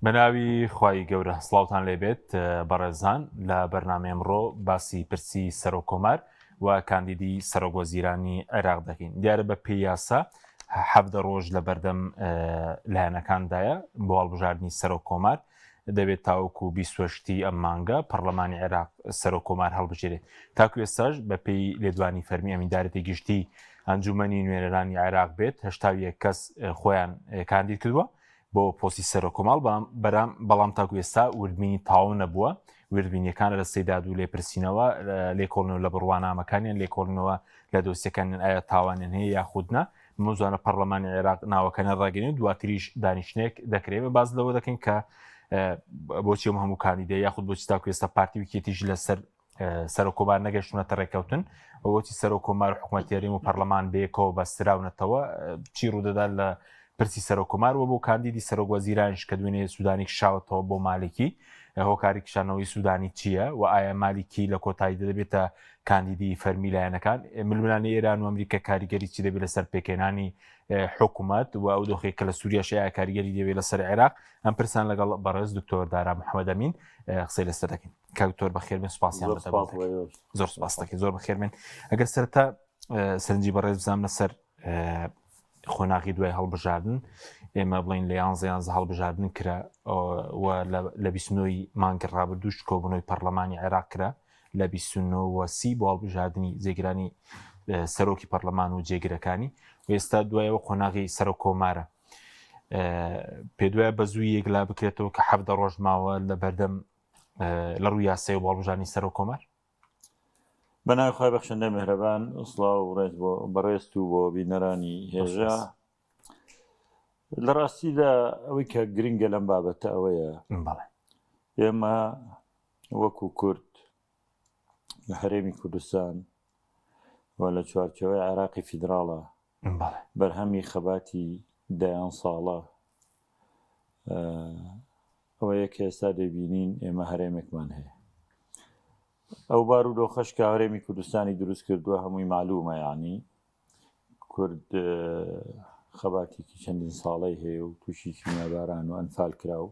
بەناوی خوای گەورە سڵاوتان لێبێت بەڕێزان لە بەرنامە ئەمڕۆ باسی پرسی سەرۆکۆمار و کاندیدی سەرۆکوەزیرانی عێراق دەکەین. دیارە بە پێی یاسا 17 ڕۆژ لە بەردەم لایەنەکاندایە بۆ هەڵبژاردننی سەرۆکۆمار دەبێت تاوەکو 28 ئەم مانگە پەرلەمانی عێراق سەرۆکۆمار هەڵبژێرێت. تاکو ئێستاش بە پێی لێدوانی فەرمی ئەمیندارەتی گشتی ئەنجومەنی نوێنەرانی عێراق بێت 81 کەس خۆیان کاندید کردووە بۆ پۆسی سەرۆکۆماڵ بەڵام تاکو ئێستا وردبینی تاو نەبووە. وردبینیەکانە لە سەیداد و لێپرسینەوە لێکۆڵنەوە لە بڕوانامەکانیان لێکۆڵنەوە لە دۆسیەکانیان ئایا تاوانیان هەیە یاخودنا مزانە پەرلەمانی عێراق ناوەکەنە ڕاگەنێت دواتریش دانیشتێک دەکرێت باز لەوە دەکەین کە بۆچی هەموو کاندیدە یاخود بۆچی تاکو ئێستا پارتی وکێتیش لەسەر سەرۆکۆمار نەگەشتونەتە ڕێکەوتن بۆچی سەرۆکۆمار و حکوومەتیاری و پەرلەمان بەیەکەوە بەستراونەتەوە چی ڕوودەدا لە پرسی سەرۆکۆمار وە بۆ کاندیدی سەرۆکوەزیرانش کە دوێنێ سوودانی شاوەتەوە بۆ مالکی هۆکاری کشانەوەی سوودانی چییە و ئایا مالیکی لە کۆتایی دەبێتە کاندیدی فەرمی لایەنەکان ململانی ئێران و ئەمریکا کاریگەری چی دەبێت لەسەر پێکێنانی حکوومەت و ئەو دۆخێک کە لە سووریاشەیە کاریگەری دەبێت لەسەر عێراق ئەم پرسان لەگەڵ بەڕێز دکتۆر دارا محەممەد ئەمین قسەی لەسەر دەکەین. کاکتۆر بەخێربێن سوپاسیان زۆر سوپاس دەکەین زۆر بەخێربێن. ئەگەر سەرەتا سەرنجی بەڕێز بزانام لەسەر خۆناغی دوای هەڵبژاردن ئێمە بڵین لە 11 هەڵبژاردن کرا لە 29 مانگە ڕابردووش کۆبوونەوەی پەرلەمانی عێراق کرا لە 29 بۆ هەڵبژاردننی جێگرانی سەرۆکی پەرلەمان و جێگرەکانی و ئێستا دوایەوە خۆناغی سەرۆکۆمارە پێ دوایە بە زووی یەکلا بکرێتەوە کە 17 ڕۆژ ماوە لە بەردەم لە ڕووی یاسای بۆ هەڵبژاردننی سەرۆکۆمار. بەناوی خوای بەخشەندە میهرەبان سڵاو و ڕێز بۆ بەڕێست و بۆ بینەرانی هێژە. لە ڕاستیدا ئەوەی کە گرنگە لەم بابەتە ئەوەیە ئێمە وەکو کورد لە هەرێمی کوردستان و لە چوارچەوەی عێراقی فیدراڵە بەرهەمی خەباتی دایان ساڵە ئەوەیە کە ئێستا دەبینین ئێمە هەرێمێکمان هەیە. ئەو بارودۆخەش کە هەرێمی کوردستانی دروست کردووە هەمووی معلومە، یعنی کورد خەباتێکی چەندین ساڵەی هەیە و تووشی کیمیاباران و ئەنفال کراو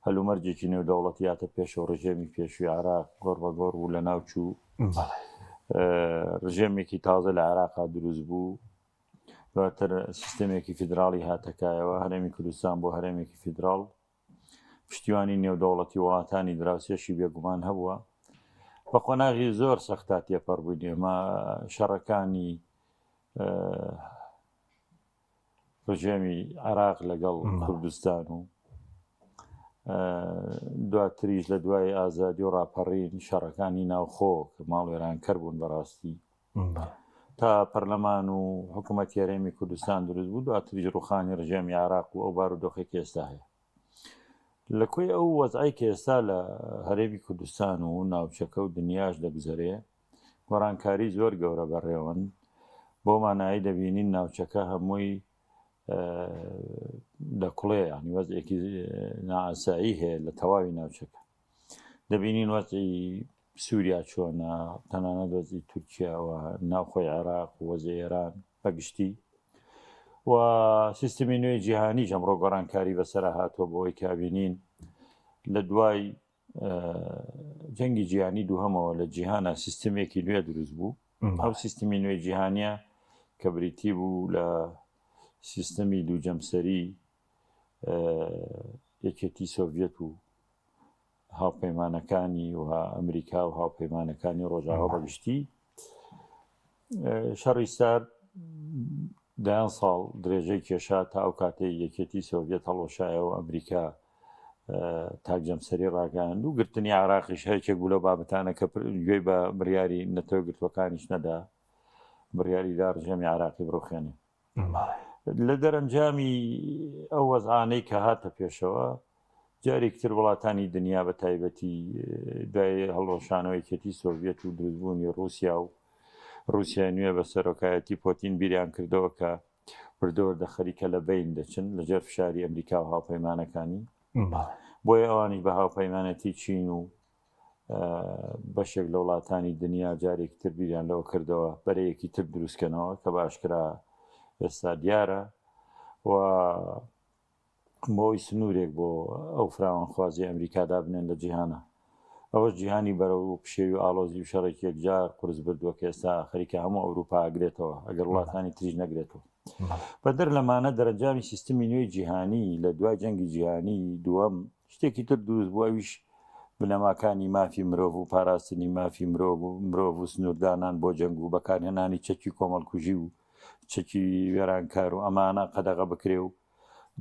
هەلومەرجێکی نێودەوڵەتیاتە پێشەوە ڕژێمی پێشووی عێراق گۆڕ بە گۆڕ بوو لە ناوچوو ڕژێمێکی تازە لە عێراقا دروست بوو دواتر سیستەمێکی فیدراڵی هاتەکایەوە هەرێمی کوردستان بۆ هەرێمێکی فیدراڵ پشتیوانی نێودەوڵەتی وڵاتانی دراوسێشی بێگومان هەبووە. بە خۆناغی زۆر سەختا تێپەڕ بووین ئێمە شەڕەکانی ڕژێمی عێراق لەگەڵ کوردستان و دواتریش لە دوای ئازادی و ڕاپەڕین شەڕەکانی ناوخۆ کە ماڵ وێرانکەر بوون بەڕاستی تا پەرلەمان و حکوومەتی هەرێمی کوردستان دروست بوو دواتریش ڕوخانی ڕژێمی عێراق و ئەو بارودۆخێکی ئێستا هەیە. لە کوێی ئەو وەزعی کە ئێستا لە هەرێمی کوردستان و ناوچەکە و دنیاش دەگوزارێ گۆڕانکاری زۆر گەورە بەڕێوەن بۆ مانایی دەبینین ناوچەکە هەمووی دەکوڵێ، ینی وەزعێکی نائاسایی هەیە لە تەواوی ناوچەکە. دەبینین وەزعی سووریا چۆنە، تەنانەت وەزعی تورکیاوە، ناوخۆی عێراق و وەزعی ئێران بەگشتی و سیستمی نوێی جیهانی ئەمڕۆ گۆڕانکاری بەسەر هاتووە بۆ ئەوەی کابینین لە دوای جەنگی جیهانی دووهەمەوە لە جیهانە سیستمێکی نوێ دروست بوو. ئەو سیستمی نوێی جیهانیە کە بریتی بوو لە سیستەمی دووجەمسەری یەکێتی سۆڤیەت و هاوپەیمانەکانی و ئەمریکا و هاوپەیمانەکانی ڕۆژاوا بەگشتی. شەڕی سارد دایان ساڵ درێژەی کێشا تا ئەو کاتەی یەکێتی سۆڤیەت هەڵۆشایەوە ئەمریکا تاکجەمسەری ڕاگەاند و گرتنی عێراقیش هەرێکێک بوو لە بابەتانە کە گوێی بە بڕیاری نەتەوە گرتوەکانیش نەدا بڕیاریدا ڕژێمی عێراقی بڕوخێنێ. لە دەرەنجامی ئەو وەزعانەی کە هاتە پێشەوە جارێکتر وڵاتانی دنیا بە تایبەتی دوای هەڵۆشانەوەی یەکێتی سۆڤیەت و دروستبوونی رووسیا و رووسیا نوێ بە سەرۆکایەتی پۆتین بیریان کردەوە کە بردەوەردە خەریکە لە بین دەچن لەژێر فشاری ئەمریکا و هاوپەیمانەکانی بۆیە ئەوانیش بە هاوپەیمانەتی چین و بەشێک لە وڵاتانی دنیا جارێکتر بیریان لەوە کردەوە بەرەیەکی تر دروستکەنەوە کە باشکرا ئێستا دیارە و بۆی سنوورێک بۆ ئەو فراوانخوازی ئەمریکادا بنێن لە جیهانە ئەوەش جیهانی بەرەو پشێوی ئالۆزی و شەڕێکی یەکجار قرس بردووە کە ئێستا خەریکە هەموو ئەوروپا ئەگرێتەوە ئەگەر وڵاتانی تریش نەگرێتەوە بەدەر لەمانە دەرەنجامی سیستمی نوێی جیهانی لە دوای جەنگی جیهانی دووەم شتێکی تر دروست بووە ئەویش بنەماکانی مافی مرۆڤ و پاراستنی مافی مرۆڤ و سنووردانان بۆ جەنگ و بەکارهێنانی چەکی کۆمەڵکوژی و چەکی وێرانکار و ئەمانە قەدەغە بکرێ و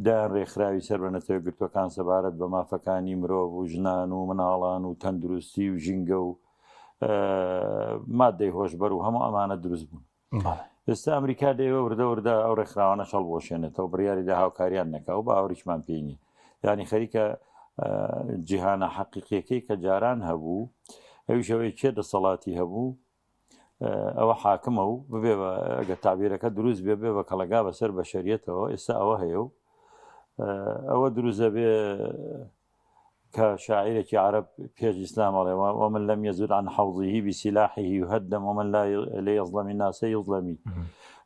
دایان ڕێکخراوی سەر بە نەتەوە گرتوەکان سەبارەت بە مافەکانی مرۆڤ و ژنان و مناڵان و تەندروستی و ژینگە و مادەی هۆشبەر و هەموو ئەمانە دروست بوون ئێستا ئەمریکا دەیەوە وردە ئەو ڕێکخراوانە شەڵ بۆشێنێتەوە بڕیاریدا هاوکاریان نەکا و باوەڕیشمان پێی نیە یعنی خەریکە جیهانە حەقیقیەکەی کە جاران هەبوو ئەویشەوەی کێ دەسەڵاتی هەبوو ئەوە حاکمە و ببێ ئەگە تابیرەکە دروست بێ بە کەڵگا بەسەر بەشەریەتەوە ئێستا ئەوە هەیە و ئەوە دروزە بێ کە شاعیرێکی عرب پێش ئیسلامەڵێ ومن لم يزل عن حوضه بسلاحه يهدم ومن لا يظلم الناس يظلمي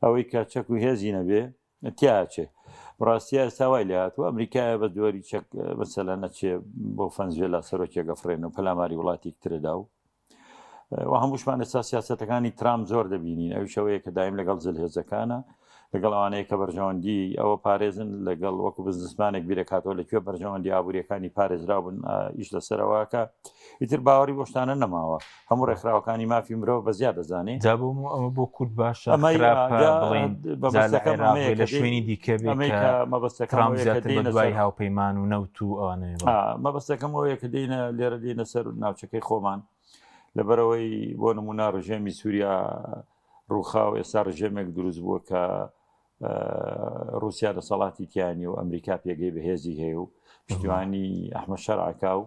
ئەوەی کە چەک و هێزی نەبێ تیاچێ ڕاستیە ئێستا وای لێ هاتووە ئەمریکایە بە دووەری چەک مەسەلە نەچێ بۆ فەنزوێلا سەرۆکیە گەفڕێن و پەلاماری وڵاتی تردا و هەمووشمان ئێستا سیاسەتەکانی ترام زۆر دەبینین ئەوی شەوەیە کە دایم لەگەڵ جلهێزەکانە لەگەڵ ئەوانەیە کە بەرژەوەندی ئەوە پارێزن لەگەڵ وەکو بزنسمانێک بیرەکاتەوە لەکوێ بەرژەوەندی ئابوووریەکانی پارێزرا بوون ئیش لەسەرەوەکە ئیتر باوەڕی بۆ شتانە نەماوە هەموو ڕێکخراوەکانی مافی مرۆڤ بە زیاد دەزانێت ئەمە بۆ کورد باشە لە شوێنی دیکە مەبەستەکەم دوای هاوپەیمان و نەوت و ئەوانەیە مەبەستەکەم ئەوەیە کە دێنە لێرە دێنە سەر ناوچەکەی خۆمان لەبەرەوەی بۆ نمونە ڕژێمی سووریا ڕووخاو ئێستا ڕژێمێک دروست بووە کە رووسیا دەسەڵاتی تیانی و ئەمریکا پێگەی بەهێزی هەیە و پشتیوانی ئەحمەد شەرعەکا و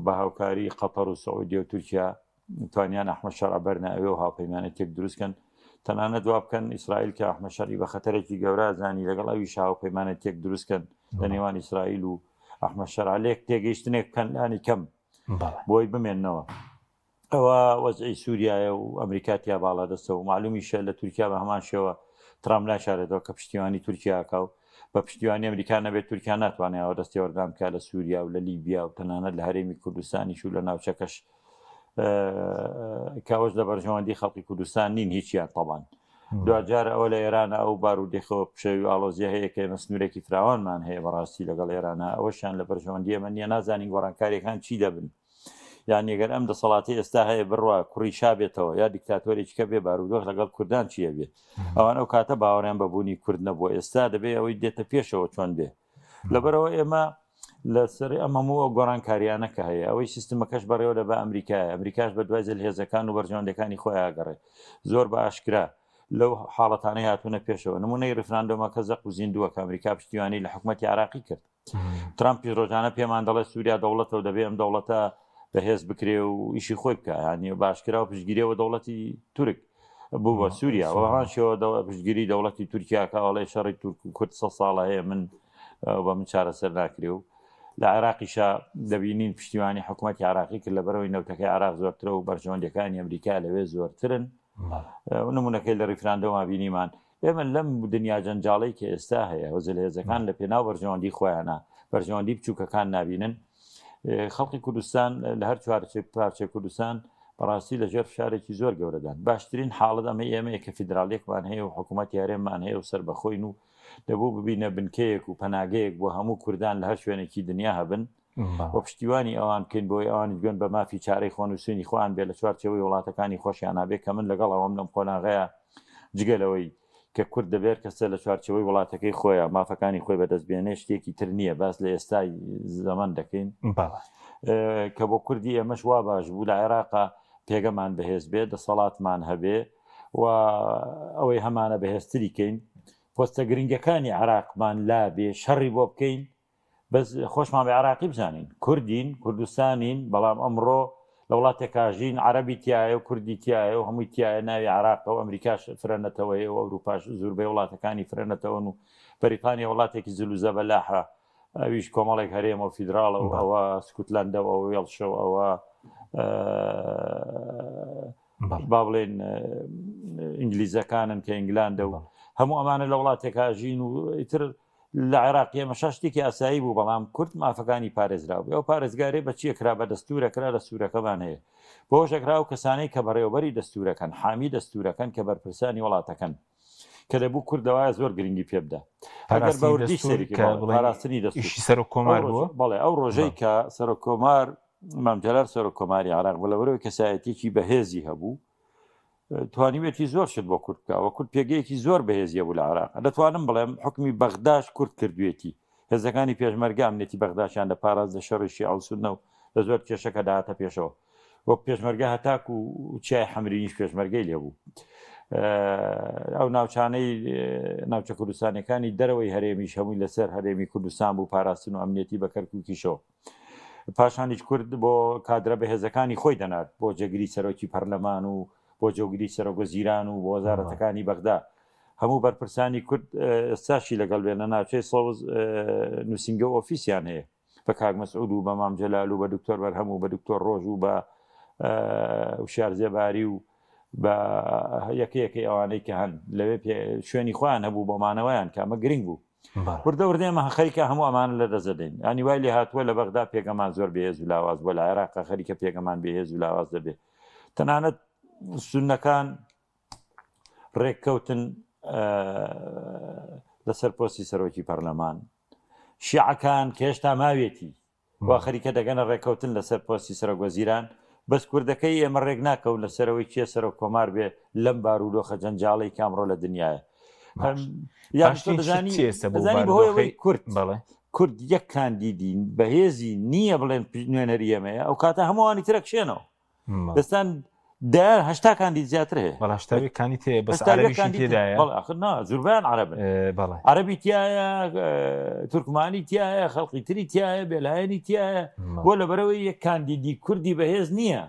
بە هاوکاری قەتەر و سەعودیە و تورکیا توانیان ئەحمەد شەرع بەرنە ئەوێ و هاوپەیمانێتێک دروستکەن تەنانەت دوا بکەن ئیسرائیل کە ئەحمەد شەرعی بە خەتەرێکی گەورە زانی لەگەڵ ئەویش هاوپەیمانێتێک دروستکەن لە نێوان ئیسرائیل و ئەحمەد شەرع لێک تێگەیشتنێک بکەنانی کەم بۆی بمێننەوە ئەوە وەزعی سووریایە و ئەمریکاتیا باڵا دەستە و معلومیشە لە تورکیا بە هەمان شێوە ترام ناشارێتەوە کە پشتیوانی تورکیاکە و بە پشتیوانی ئەمریکا نەبێت تورکیا ناتوانێتەوە دەستی وەردام بکات لە سووریا و لە لیبیا و تەنانەت لە هەرێمی کوردستانیش و لە ناوچەکەش کاوەش لە بەرژەوەندی خەڵکی کوردستان نین هیچیان تەبان دوجارە ئەوە لە ئێرانە ئەو بارودێخەوە پشەوی ئاڵۆزیە هەیە کە مەسنوورێکی فراوانمان هەیە بەڕاستی لەگەڵ ئێرانە ئەوەشیان لە بەرژەوەندی ئەمە نییە نازانین گۆڕانکاریەکان چی دەبن یان ئەگەر ئەم دەسەڵاتی ئێستا هەیە بڕوا کوڕی شابێتەوە یا دیکتاتۆرێکیکە بێ بارودۆخ لەگەڵ کوردان چیە بێ ئەوان ئەو کاتە باوەڕیان بەبوونی کورد نەبووە ئێستا دەبێت ئەوەی دێتە پێشەوە چۆن بێ لەبەرەوە ئێمە لەسەر ئەم هەموو ئەو گۆڕانکاریانەکە هەیە ئەوەی سیستمەکەش بەڕێوە لە بە ئەمریکایە ئەمریکاش بە دوای جەلهێزەکان و بەرژەوەندەکانی خۆی ئاگەڕێ زۆر بە ئاشکرا لەو حاڵەتانەی هاتوونە پێشەوە نمونەی ڕفراندۆمەکە زەق و زیندووە کە ئەمریکا پشتیوانی لە حکوومەتی عراقی کرد ترامپی ڕۆژانە پێمان دەڵێت سووریا دەوڵەتەوە دەبێ ئەم دەوڵەتە بەهێز بکرێ و ئیشی خۆی بکە ینی باشکرا و پشتگیریەوە دەوڵەتی تورک بوو بە سووریا وەهان شێوە پشتگیری دەوڵەتی تورکیاکەڵێ شەڕی تورک و کورد 100 ساڵە هەیە من بە من چارەسەر ناکرێ و لە عێراقیشە دەبینین پشتیوانی حکوومەتی عراقی کرد لەبەرەوەی نەوتەکەی عراق زۆرترە و بەرژەوەندەکانی ئەمریکا لەوێ زۆرترن نمونونەکەی لە ڕیفراندۆما بینیمان ئێمە لەم دنیا جەنجاڵی کە ئێستا هەیە هەوزەلهێزەکان لە پێناو بەرژەوەندی خۆیانە بەرژەوەندی بچووکەکان نابینن خەڵکی کوردستان لە هەر پارچەی کوردستان بەڕاستی لە ژێر فشارێکی زۆر گەورەدان باشترین حاڵەت ئەمە ئێمەیە کە فیدراالێکمان هەیە و حکوومەت یارێمان هەیە و سەر بەخۆین و دەبوو ببینە بنکەیەک و پەناگەیەک بۆ هەموو کوردان لە هەر شوێنێکی دنیا هەبن بۆ پشتیوانی ئەوان بکەین بۆی ئەوانی گوێن بە مافی چارەی خۆن و سوێنی خۆیان بێ لە چوارچەوەی وڵاتەکانی خۆشیان نابێت کە من لەگەڵ ئەوەم لەم قۆناغەیە جگەلەوەی کە کورد دەبێت کەسە لە چوارچەوەی وڵاتەکەی خۆیان مافەکانی خۆی بەدەستبێنێ شتێکی تر نییە باس لە ئێستای زەمان دەکەین کە بۆ کوردی ئێمەش وا باش بوو لە عێراقا پێگەمان بەهێز بێت دەسەڵاتمان هەبێ و ئەوەی هەمانە بەهێزتری کەین پۆستە گرنگەکانی عراقمان لا بێ شەڕی بۆ بکەین بەس خۆشمان بە عراقی بزانین کوردین کوردستانین بەڵام ئەمڕۆ لە وڵاتێکاژین عەرەبی تایە و کوردی تایە و هەمووی تایە ناوی عراق و ئەمریکاش فرەنەتەوەی و ئەوروپاش زۆربەی وڵاتەکانی فرەنەتەوەن و بەریتانیا وڵاتێکی زلوزە بەلاحە ئەویش کۆمەڵێک هەرێمە و فیدراڵە و ئەوە سکوتلەندە و وێڵشە و ئەوە با بڵێن ئینگلیزەکانن کە ئینگلاندە و هەموو ئەمانە لە وڵاتێکاژین و ئیتر لە عێراقی ئێمە شتێکی ئاسایی بوو بەڵام کورد مافەکانی پارێزراوە ئەو پارێزگارێ بە چیەکرا بە دەستورەکرا لە سوورەکەمان هەیە بۆ شەکرا و کەسانەی کە بەڕێوەبەری دەستورەکەن حامی دەستورەکەن کە بەرپرسانی وڵاتەکەن کە دەبوو کوردەوەیە زۆر گرنگی پێ بدە ئەگەر بەوردی سەرپاراستنی دەستوری سەر و کۆمار بووە بەڵێ ئەو ڕۆژەی کە سەر و کۆمار مام جەلال سەر و کۆماری عێراق بەلەبەرەوەی کەسایەتێکی بەهێزی هەبوو توانیوێتی زۆر شت بۆ کورد بکەوە کورد پێگەیەکی زۆر بەهێزیە بوو لە عێراق دەتوانم بڵێم حکمی بەغداش کورد کردوێتی هێزەکانی پێشمەرگە ئەمنێتی بەغداشیان لە پاراز لە شەڕیشی ئەڵسودنە و لە زۆر کێشەکە داهاتە پێشەوە وەک پێشمەرگە هەتاک و چای حەمرینیش پێشمەرگەی لێبوو ئەو ناوچانەی ناوچە کوردستانەکانی دەرەوەی هەرێمیش هەمووی لەسەر هەرێمی کوردستان بوو پاراستن و ئەمنێتی بە کەرکووکیشەوە پاشانیش کورد بۆ کادرە بەهێزەکانی خۆی دەنات بۆ جێگیری سەرۆکی پەرلەمان و بۆ جێگیری سەرۆکوەزیران و بۆ وەزارەتەکانی بەغدا هەموو بەرپرسانی کورد ئێستاشی لەگەڵ بێنە ناوچەی سەوز نووسنگە و ئۆفیسیان هەیە بە کاک مەسعود و بە مام جەلال و بە دکتۆر بەرهەم و بە دکتۆر ڕۆژ و بە وشار زێباری و بە یەکەیەکەی ئەوانەی کە هەن لەوێ شوێنی خۆیان هەبوو بۆمانەوەیان کامە گرنگ بوو وردە وردێمە خەریکە هەموو ئەمان لە دەزەدەین ئەنی وای لێ هاتووە لە بەغدا پێگەمان زۆر بەهێز و لاواز بۆ لە عێراقا خەریکە پێگەمان بەهێز و لاواز دەبێت تەنانەت سوننەکان ڕێککەوتن لەسەر پۆستی سەرۆکی پەرلەمان شیعەکان کە هێشتا ماوێتی وا خەریکە دەگەنە ڕێککەوتن لەسەر پۆستی سەرۆکوەزیران بەس کوردەکەی ئێمە ڕێک ناکەوت لەسەرەوەی کێ سەرۆک کۆمار بێ لەم بارودۆخە جەنجاڵی کامڕۆ لە دنیاە بەهۆی کورد یەک کاندیدی بەهێزی نییە بڵێن نوێنەری ئێمەیە ئەو کاتە هەمووانی ترە کشێنەوە دەستان دار هەشتا کاندید زیاتر هەیە بەڵاشتاویەکانی تێ بەس عەرەبیشی تێدایە زوربیان عەرەبن عەرەبی تایە تورکمانی تایە خەڵقی تری تایە بێلایەنی تایە بۆ لەبەرەوەی یەک کاندیدی کوردی بەهێز نییە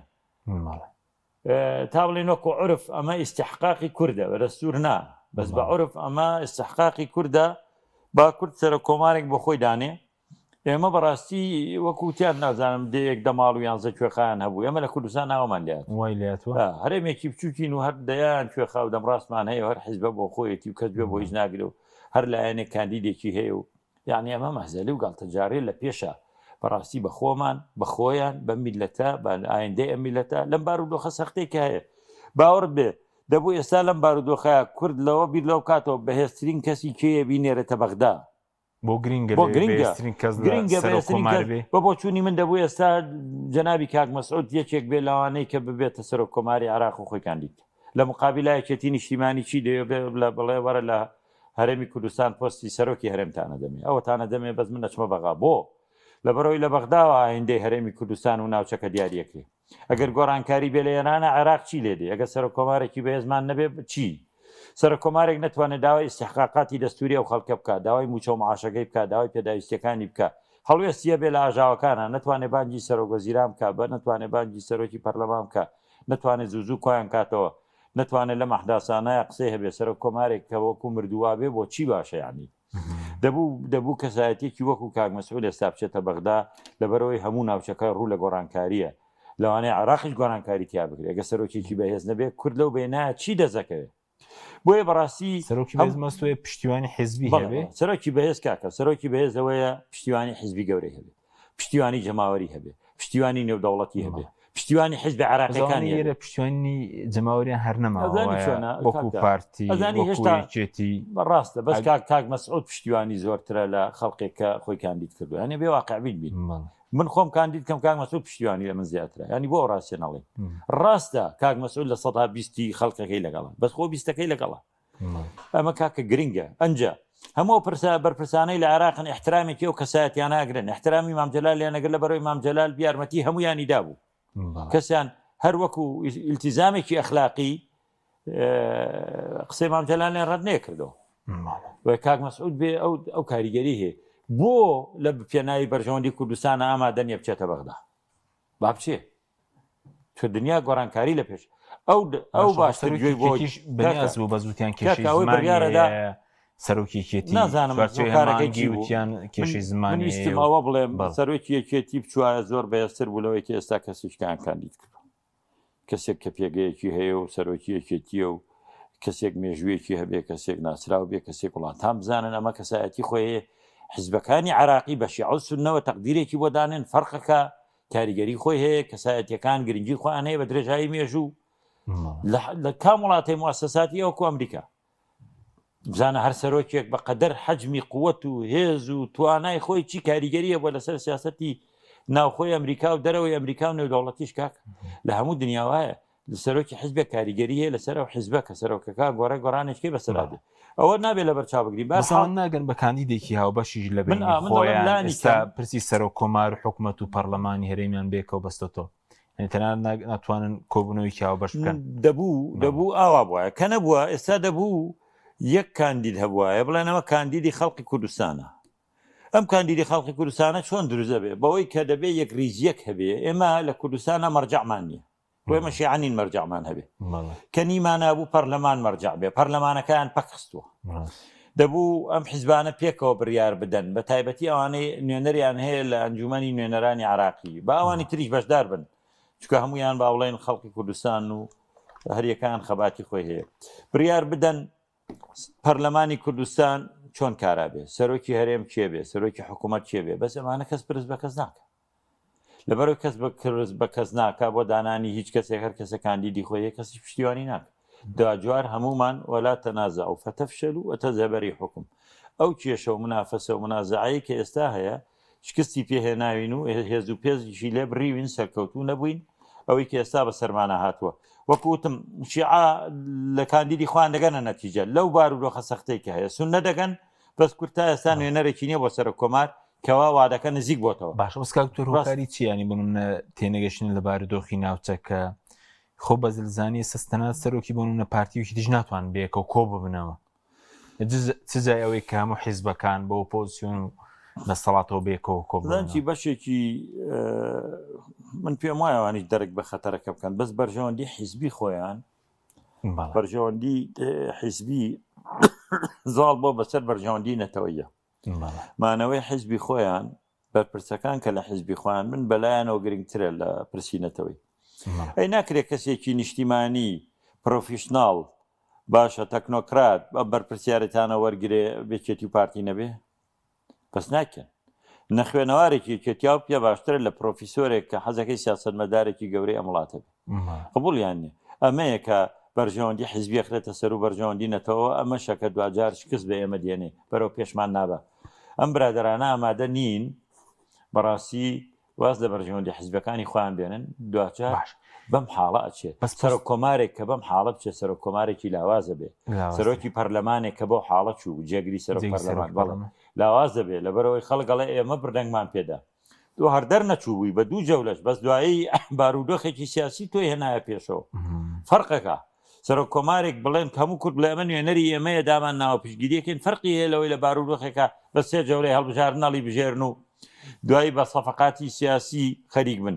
تا بڵێن وەکو عورف ئەمە ئیستیحقاقی کوردە بە دەستور نا بەس بە عورف ئەمە ئیستیحقاقی کوردە با کورد سەر کۆمارێک بۆ خۆی دانێ ئێمە بەڕاستی وەکوتیان نازانم دەیەک دەماڵ و یانزە کوێخان هەبوو ئێمە لە کوردستان ناوەمان لات وای لاتوە هەرێمێکی بچووکین و هەر دەیان کوێخا و دەمڕاستمان هەیە هەر حیزبە بۆ خۆیەتی و کەس بێ بۆ هیچ ناگرێ و هەر لایەنێک کاندیدێکی هەیە و یعنی ئەمە مەحزەلی و گاڵتەجارێ لە پێشە بەڕاستی بە خۆمان بە خۆیان بە میلەتە بە ئایندەی ئەم میلەتە لەم بارودۆخە سەختێکە هەیە باوەڕ بێ دەبوو ئێستا لەم بارودۆخەیە کورد لەوە بیر لەو کاتەوە بەهێزترین کەسی کێیە بینێرێتە بەغدا بۆ گرنگە بە بۆ چوونی من دەبوو ئێستا جەنابی کاک مەسعود یەکێک بێ لەوانەی کە ببێتە سەر کۆماری عێراق و خۆی کاندید لە مقابلایەکێتی نیشتیمانی چی دەوێ بڵێ وەرە لە هەرێمی کوردستان پۆستی سەرۆکی هەرێمتانە دەمێ ئەوەتانە دەمێ بەس من نەچمە بەغا بۆ لەبەرەوەی لە بەغداوە ئایندەی هەرێمی کوردستان و ناوچەکە دیاریەکرێ ئەگەر گۆڕانکاری بێ لە ئێرانە عێراق چی لێدێ ئەگەر سەر کۆمارێکی بەهێزمان نەبێ چی سەر کۆمارێک نتوانێت داوای استحقاقاتی دەستوری و خەڵکە بکات داوای موچە و معاشەکەی بکات داوای پێداویستەکانی بکە هەڵوێستیە بێ لە ئاژاوەکانە نتوانێت بانگی سەرۆکوەزیران بکات بە نتوانێت بانگی سەرۆکی پەرلەمان بکە نتوانێت زوو کۆیان کاتەوە نتوانێت لە مەحداسانەیە قسەی هەبێ سەر کۆمارێک کە وەکو مردووا بێ بۆ چی باشە یعنی دەبوو کەسایەتێکی وەکو کاک مەسعود ئێستا بچێتە بەغدا لەبەرەوەی هەموو ناوچەکە ڕوو لە گۆڕانکاریە لەوانەیە عێراقیش گۆڕانکاری تیا بکرێت ئەگە سەرۆکێکی بەهێز نەبێ کورد لەو بێنایە چی دەزەکەوێت بۆیە بەڕاستی سەرۆکی بەهێز مەستوێ پشتیوانی حیزبی هەبێ سەرۆکی بەهێز کاکە سەرۆکی بەهێز ئەوەیە پشتیوانی حیزبی گەورەی هەبێ پشتیوانی جەماوەری هەبێ پشتیوانی نێودەوڵەتی هەبێ پشتیوانی حیزب عێراقیەکانی هەیە پشتیوانی جەماوەریان هەر نەماوە وەکو پارتی وەکوێتی بەڕاستە بەس کاک مەسعود پشتیوانی زۆرترە لە خەڵقێکە خۆی کاندید کردو یعنی بێ واقعبیت بین من خۆم کاندید کەم کاک مەسعود پشتیوانی لە من زیاترە ینی بۆ ڕاستێ نەڵێ ڕاستە کاک مەسعود لە 120 خەڵکەکەی لەگەڵە بەس خۆ 20ەکەی لەگەڵە ئەمە کاکە گرنگە ئەنجا هەموو بەرپرسانەی لە عێراقن احترامێکی ئەو کەسایەتیان ناگرن احترامی مام جەلالیان ئەگەر لە بەرەوەی مام جەلال بیارمەتی هەمویانی دابوو کەسیان هەر وەکو ئیلتیزامێکی ئەخلاقی قسەی مام جەلالیان ڕەت نێکردەوە و کاک مەسعود بێ ئەو کاریگەری هەیە بۆ لە پێناوی بەرژەوەندی کوردستانە ئامادە نییە بچێتە بەغدا با بچێ تۆ دنیا گۆڕانکاری لە پێش ئەو باشتر گوێی بۆ بەنیاز بوو بە زووتیان کێشەی بڕیارەدا سەرۆکیەتی نازانم کارەکەی وتیان کێشەی زمانی ویستم ئەوە بڵێم سەرۆکی یەکێتی بچوایە زۆر بەهێزتر بوو لەوەی کە ئێستا کەسیشکان کاندید کردو کەسێک کە پێگەیەکی هەیە و سەرۆکی یەکێتیە و کەسێک مێژوویەکی هەبێ کەسێک ناسرااو بێ کەسێک وڵات تا بزانن ئەمە کەسایەتی خۆی حیزبەکانی عراقی بە شیعە و سوننەوە تەقدیرێکی بۆ دانێن فەرقەکە کاریگەری خۆی هەیە کەسایەتیەکان گرنگی خۆیان هەیە بە درێژایی مێژوو لە کام وڵاتی موسساتی ئەوکو ئەمریکا بزانە هەر سەرۆکێک بە قەدەر حەجمی قووەت و هێز و توانای خۆی چی کاریگەریە بۆ لەسەر سیاسەتی ناوخۆی ئەمریکا و دەرەوەی ئەمریکا و نێودەوڵەتیش کاک لە هەموو دنیاوایە لە سەرۆکی حیزبێک کاریگەری هەیە لەسەر ئەو حیزبە کە سەرۆکەکە گۆڕە گۆڕانێکی بەسەرادێ ئەوە نابێت لە بەرچاو بگرین بەسەوان ناگەن بە کاندیدێکی هاوبەشیش لە بین خۆیان ئێستا پرسی سەر و کۆمار و حکوومەت و پەرلەمانی هەرێمیان بێکەوە بەستۆ تەنان ناتوانن کۆبوونەوەی هاوبەش بکەن دەبوو ئاوا بووە کە نەبووە ئێستا دەبوو یەک کاندید هەبووایە بڵێنەوە کاندیدی خەڵقی کوردستانە ئەم کاندیدی خەڵقی کوردستانە چۆن دروزە بێ بەوەی کە دەبێت یەک ریزیەک هەبێ ئێمە لە کوردستانە مەرجەعمان نییە وێمە شیعانین مەرجەعمان هەبێ کە نیمانە بوو پەرلەمان مەرجەع بێ پەرلەمانەکەیان پەکخستووە دەبوو ئەم حیزبانە پێکەوە بڕیار بدەن بە تایبەتی ئەوانەی نوێنەریان هەیە لە ئەنجومەنی نوێنەرانی عراقی با ئەوانی تریش بەشدار بن چکە هەمویان باوڵێن خەڵکی کوردستان و هەریەکان خەباتی خۆی هەیە بڕیار بدەن پەرلەمانی کوردستان چۆن کارا بێ سەرۆکی هەرێم کێ بێ سەرۆکی حکوومەت کێ بێ بەس ئەمانە کەس پرس بە کەس ناکە لەبەرەوە کەس بە کەس ناکە بۆ دانانی هیچ کەسێک هەر کەسە کاندیدی خۆی کەسی پشتیوانی ناکە داجوار هەمومان وەلا تەنازە و فەتەفشەل و ئەتەزەبەری حکم ئەو کێشە و منافەسە و منازعایی کە ئێستا هەیە شکستی پێهێناوین و هێز و پێزیشی لێ بڕیوین سەرکەوتو نەبووین ئەوەی کە ئێستا بە سەرمانە هاتووە وەکوتم شیعە لە کاندیدی خوان دەگەنە نەتیجە لەو بارودۆخە سەختەی کە هەیە سون نەدەگەن بەس کورتا ئێستا نوێنەرێکی نییە بۆ سەر کۆمار کەوا وادەکە نزیک بۆتەوە باش بەسکاکتۆر هۆکاری چیانی بنون تێنەگەشتن لە بارودۆخی ناوچەکە خۆ بە زلزانی سەستەنات سەرۆکی بۆنونە پارتیوکی دیژ ناتوان بێکە و کۆ ببنەوە چجای ئەوەی کە هەموو حیزبەکان بە ئۆپۆزیسیۆن و دەسەڵاتەوە بێکەوە کۆبڵانکی بەشێکی من پێم وایەوانی دەرک بە خەتەرەکە بکەن بەس بەرژەوەندی حیزبی خۆیان بەرژەوەندی حیزبی زاڵ بۆ بەسەر بەرژەوەندی نەتەوەیە مانەوەی حیزبی خۆیان بەرپرسەکان کە لە حیزبی خۆیان من بەلایەنەوە گرنگترە لە پرسی نەتەوەی ئەی ناکرێت کەسێکی نیشتیمانی پرۆفیشناڵ باشە تەکنۆکرات بە بەرپرسیارەتانە وەرگێ بێچێتی و پارتی نەبێ بەس ناکەن نەخوێنەوارێکی کێتیا و پێ باشترە لە پرۆفیسۆرێک کە حەزەکەی سیاسەتمەدارێکی گەورەی ئەم وڵاتە بێ قبوڵیان نیە ئەمەیە کە بەرژەوەندی حیزبی خرێتە سەر و بەرژەوەندی نەتەوە ئەمە شەکە دوجار شکست بە ئێمە دێنێ بەرەو پێشمان نابە ئەم برادرانە ئامادە نین بەڕاستی واز لە بەرژەوەندی حیزبەکانی خۆیان بێنن دوجار بەم حاڵە ئەچێت سەر کۆمارێک کە بەم حاڵە بچێت سەر کۆمارێکی لاوازە بێ سەرۆکی پەرلەمانێک کە بۆ حاڵە چوو جێگری سەر پەرلەمان بەڵێ لاوازە بێ لەبەرەوەی خەڵگەڵێ ئێمە بردەنگمان پێدا تۆ هەردەر نەچووبووی بە دوو جەولەش بەس دوایی بارودۆخێکی سیاسی تۆی هێنایە پێشەوە فەرقەکە سەر کۆمارێک بڵێن هەموو کورد بڵێ ئەمە نوێنەری ئێمەیە دامان ناوە پشگیریەکەین فەرقی هەیە لەوەی لە بارودۆخێکە بە سێ جەولەی هەڵبژار نەڵی بژێرن و دوایی بە سەفقاتی سیاسی خەریک بن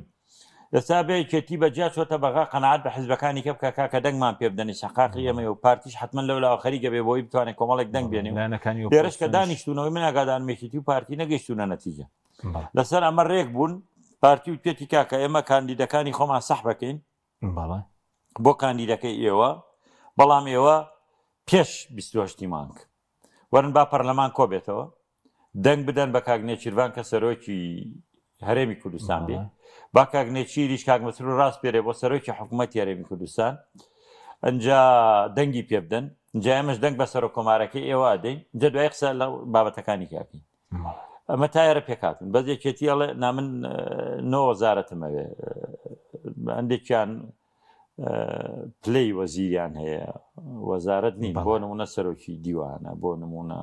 ئێستا بێکێتی بەجیا چۆتە بەغا قەنەعات بە حیزبەکانی کە بکە کاکە دەنگمان پێ بدەنی سەقاقی ئێمە و پارتیش حتمما لەولاوە خەریکە بێ بۆی بتوانێت کۆمەڵێک دەنگ بێنێ لێرەش کە دانیشتونەوەی من ئاگادارمێکیتی و پارتی نەگەیشتونە نەتیجە لەسەر ئەمە ڕێک بوون پارتی و توێتی کاکە ئێمە کاندیدەکانی خۆمان سەح بکەین بۆ کاندیدەکەی ئێوە بەڵام ئێوە پێش 28 مانگ وەرن با پەرلەمان کۆ بێتەوە دەنگ بدەن بە کاگنێ چیروان کە سەرۆکی هەرێمی کوردستان بێ با کاگنێچیریش کاگمەتر و ڕاست پێرێ بۆ سەرۆکی حکوومەتی هەرێمی کوردستان ئەنجا دەنگی پێ بدەن جا ئێمەش دەنگ بە سەر و کۆمارەکەی ئێوە دەین جا دوای قسە لە بابەتەکانی کاکەین ئەمە تایەرە پێکاتون بەزێکێتی ئەڵێ نامن 9 وەزارەتمەوێ هەندێکیان پلەی وەزیریان هەیە وەزارەت نین بۆ نمونە سەرۆکی دیوانە بۆ نمونە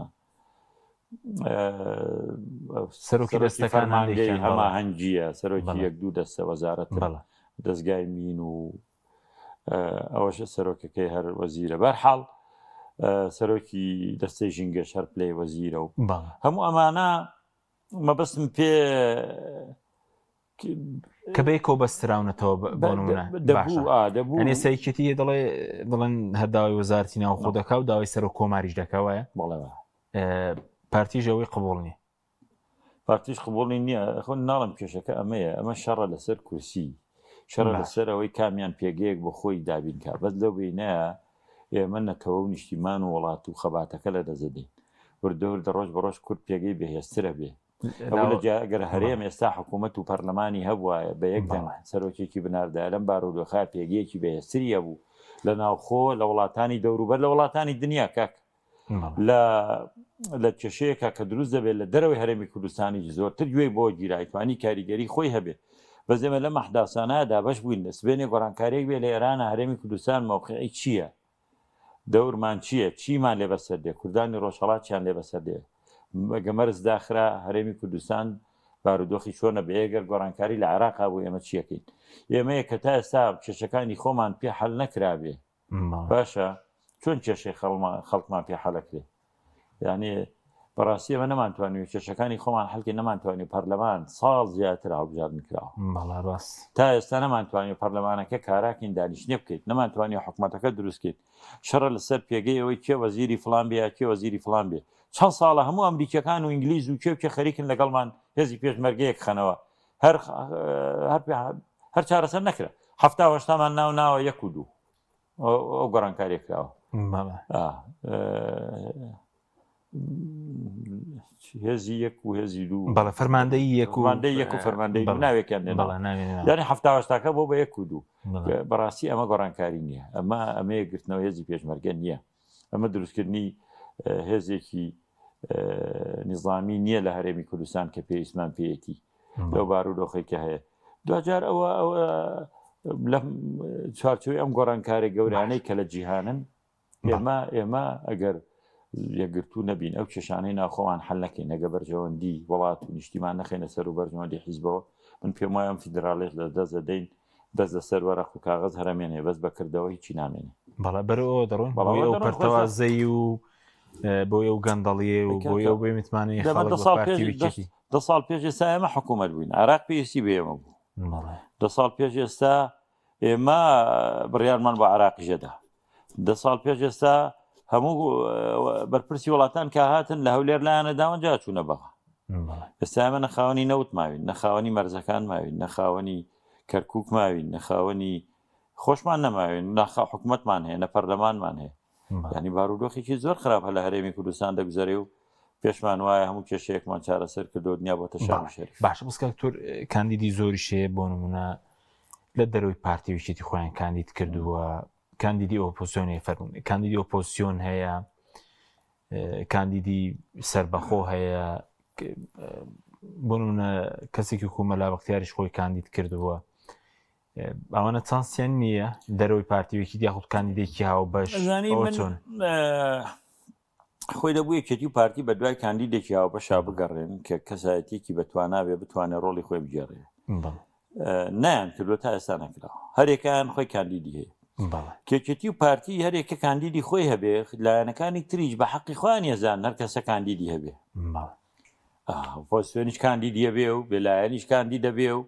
سەرۆکی دەستەکان هەما هەنگیە سەرۆکی یەک دوو دەستە وەزارەت دەستگای مین و ئەوەشە سەرۆکەکەی هەر وەزیرە بەرحاڵ سەرۆکی دەستەی ژینگەش هەر پلەی وەزیرە و هەموو ئەمانە مەبەستم پێ کە بێکەوە بەستراونەتەوە بۆ نمونە دەبوو سەیکێتی دەڵێن هەرداوای وەزارەتی ناوخۆ دەکا و داوای سەر و کۆماریش دەکەوایە بەڵێ پارتیژەوەی قبوڵ نیە پارتیش قبوڵی نییە خۆ ناڵم کێشەکە ئەمەیە ئەمە شەڕە لەسەر کورسی شەڕە لەسەر ئەوەی کامیان پێگەیەک بۆ خۆی دابینکە بەس لەو بینە ئێمە نەتەوە و نیشتیمان و وڵات و خەباتەکە لە دەزەدەین وردە ڕۆژ بە ڕۆژ کورد پێگەی بەهێزترە بێ ئەگەر هەرێم ئێستا حکوومەت و پەرلەمانی هەبوایە بە یەک دەنگ سەرۆکێکی بناردە لەم بارودۆخا پێگەیەکی بەهێزتری هەبوو لە ناوخۆ لە وڵاتانی دەوروبەر لە وڵاتانی دنیا کاک لە کێشەیەکە کە دروست دەبێت لە دەرەوەی هەرێمی کوردستانی زۆرتر گوێی بۆ گیرایتوانی کاریگەری خۆی هەبێت بەزێمە لە مەحداسانەدا بەش بووین سبێنێ گۆڕانکارێک بێ لە ئێرانە هەرێمی کوردستان مەوقعی چییە دەورمان چییە چیمان لێ بەسەر دێ کوردانی ڕۆژهەڵاتیان لێ بەسەر دێ گەمەرز داخرا هەرێمی کوردستان بارودۆخی چۆنە بە ئێگەر گۆڕانکاری لە عێراقا بوو ئێمە چیەکەین ئێمەیە کە تا ئێستا کێشەکانی خۆمان پێ حەل نەکرابێ باشە چۆن کێشەی خەڵکمان پێ حەلەکرێ یعنی بەڕاستی ئەمە نەمانتوانانی کێشەکانی خۆمان هەڵکی نەمانتوانی پەرلەمان ساڵ زیاتر هەڵبژار نکراوە تا ئێستا نەمانتوانی پەرلەمانەکە کاراکین دانیشتنی بکەیت نەمانتوانی حکوومەتەکە دروستکەیت شەڕە لەسەر پێگەی ئەوەی کێ وەزیری فڵان بێ کێ وەزیری فڵان بێ چەند ساڵە هەموو ئەمریکیەکان و ئینگلیز و کێ خەریکن لەگەڵمان هێزی پێشمەرگەیەک خەنەوە هەر چارەسەر نەکرا هەفتامان ناوە 1 و 2 ئەو گۆڕانکاریە کراوە هێزی 1 و هێزی 2 بەڵێ فەرماندەی 1 و فەرماندەی ناوێکیان یعنی هەفتاوەشتاکە بۆ بە 1 و 2 بەڕاستی ئەمە گۆڕانکاری نییە ئەمەیە گرتنەوە هێزی پێشمەرگە نییە ئەمە دروستکردنی هێزێکی نظامی نییە لە هەرێمی کوردستان کە پێویستمان پێیەتی لەو بارودۆخێکە هەیە دوجار ئەوە لە چارچوی ئەم گۆڕانکاری گەورانەی کە لە جیهانن ئێمە ئەگەر یەکگرتو نەبین ئەو کێشانەی ناخۆوان حەل نەکەین نەگە بەرژەوەندی وڵات و نیشتیمان نەخێنە سەر و بەرژەوەندی حیزبەوە من پێم وایە ئەم فیدراڵێک لە دەست دەدەین دەست لەسەر وەرەق و کاغەز هەرەمێنێ بەس بەکردەوە هیچی نامێنێ بەڵێ بەرەوە دەڕۆین بەڵێ پەرتەوازەی و بۆ ئەو گەندەڵیە و بۆ ئەو بێ متمانەی دە ساڵ پێش ئێستا ئێمە حکوومەت بووین عێراق پێویستی بە ئێمە بوو 2 ساڵ پێش ئێستا ئێمە بڕیارمان بە عێراقی ژەدا 2 ساڵ پێش ئێستا هەموو بەرپرسی وڵاتان کە هاتن لە هەولێر لایەنە داوەنجا چوونە بەغا ئێستا ئێمە نەخاوەنی نەوت ماوین نەخاوەنی مەرزەکان ماوین نەخاوەنی کەرکووک ماوین نەخاوەنی خۆشمان نەماوین ناخا حکوومەتمان هەیە نە پەرلەمانمان هەیە ینی بارودۆخێکی زۆر خراپ لە هەرێمی کوردستان دەگوزارێ و پێشمان وایە هەموو کێشەیەکمان چارەسەر کردو دنیا بۆتە شار شەریف باشە بسکە تۆر کاندیدی زۆری شەیە بۆ نمونە لە دەرەوەی پارتی ویشێتی خۆیان کاندید کردووە کاندیدی ئۆپۆزیۆنی فەرمونی کاندیدی ئۆپۆزیۆن هەیە کاندیدی سەربەخۆ هەیە بۆ نمونە کەسێکی کومەلا بەختیاریش خۆی کاندید کردووە ئەوانە چانسیان نییە دەرەوەی پارتیوێکی دیاخود کاندیدێکی هاو بەش چۆن خۆی دەبوو یەکێتی و پارتی بە دوای کاندیدێکی هاو بەشا بگەڕێن کە کەسایەتێکی بەتوانابێ بتوانێت ڕۆڵی خۆی بگێڕێ نایان کردووە تا ئێستا نەکراوە هەرێکیان خۆی کاندیدی هەیە کێکێتی و پارتی هەرێکە کاندیدی خۆی هەبێ لایەنەکانی تریش بە حەقی خۆیان ێزان هەر کەسە کاندیدی هەبێ پۆزیسیۆنیش کاندیدیە بێ و بێلایەنیش کاندی دەبێ و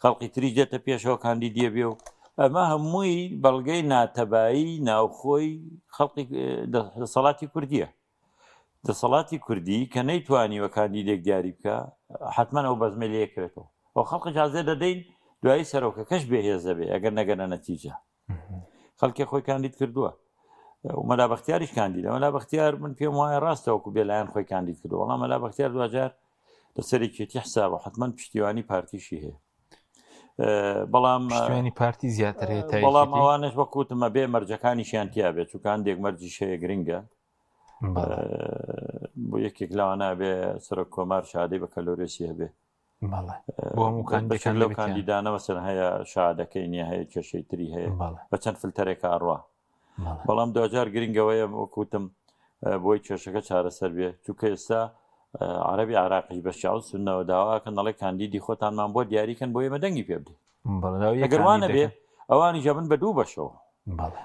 خەڵقی تریش دێتە پێشەوە کاندیدیە بێ و ئەمە هەمووی بەڵگەی ناتەبایی ناوخۆی خەڵقی دەسەڵاتی کوردیە دەسەڵاتی کوردی کە نەیتوانیوە کاندیدێک دیاری بکە حتمما ئەو بەزمە لەیەکرێتەوە ئەو خەڵقی جازێ دەدەین دوایی سەرۆکەکەش بێهێزە بێ ئەگەر نەگەنە نەتیجە خەڵکی خۆی کاندید کردووە و مەلا بەختیاریش کاندیدە مەلا بەختیار من پێم وایە ڕاستەوەکو بێلایەن خۆی کاندید کردو وەڵام مەلا بەختیار دوجار لەسەرێکێتی حسابە حتمما پشتیوانی پارتیشی هەیە بەڵام پشتیوانی پارتی زیاتر هەیە بەڵام ئەوانش وەکوتمە بێ مەرجەکانیشیان تیا بێت چووکان دێک مەرجی شەیە گرنگە بۆ یەکێک لاوانە بێ سەرۆک کۆمار شادەی بە کەلۆرێسی هەبێ لەو کاندیدانە مەسەڵەن هەیە شادەکەی نییە هەیە کێشەی تری هەیە بە چەند فلتەرێکە ئەڕوا بەڵام دوجار گرنگەوەیە وەکوتم بۆی کێشەکە چارەسەر بێ چونکە ئێستا عەرەبی عێراقیش بە شیعە و سوننەوە داواکەن دەڵێ کاندیدی خۆتانمان بۆ دیاریکەن بۆ ئێمە دەنگی پێ بدەین ئەگەروانە بێ ئەوانی جەبن بە دوو بەشەوە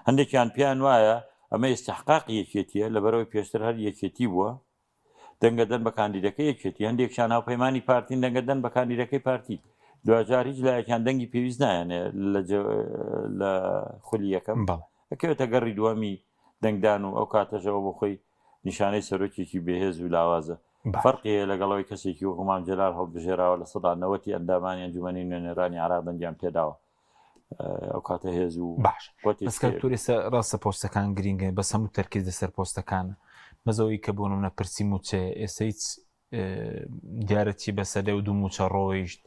هەندێکیان پیان وایە ئەمە ئێستحقاقی یەکێتیە لەبەرەوەی پێشتر هەر یەکێتی بووە دەنگەدەن بە کاندیدەکەی یەکێتی هەندێکشان هاوپەیمانی پارتین دەنگەدەن بە کاندیدەکەی پارتی دوجار هیچ لایەکیان دەنگی پێویست نایەنێ لە خولی یەکەم ئەکەوێتە گەڕی دووەمی دەنگدان و ئەو کاتەژەوە بۆ خۆی نیشانەی سەرۆکێکی بێهێز و لاوازە فەرقی لەگەڵەوەی کەسێکی وەکو مام جەلال هەڵبژێراوە لە 90 ئەندامانی ئەنجومەنی نوێنێرانی عێراق دەنگیان پێداوە ئەو کاتە هێز و باش بەسکەوتوری ڕاستە پۆستەکان گرینگە بەس هەموو تەرکیز لەسەر پۆستەکانە مەزەوەی کە بۆ نمونە پرسی موچێ ئێستا هیچ دیارەتی بەسەدە و دوو موچە ڕۆیشت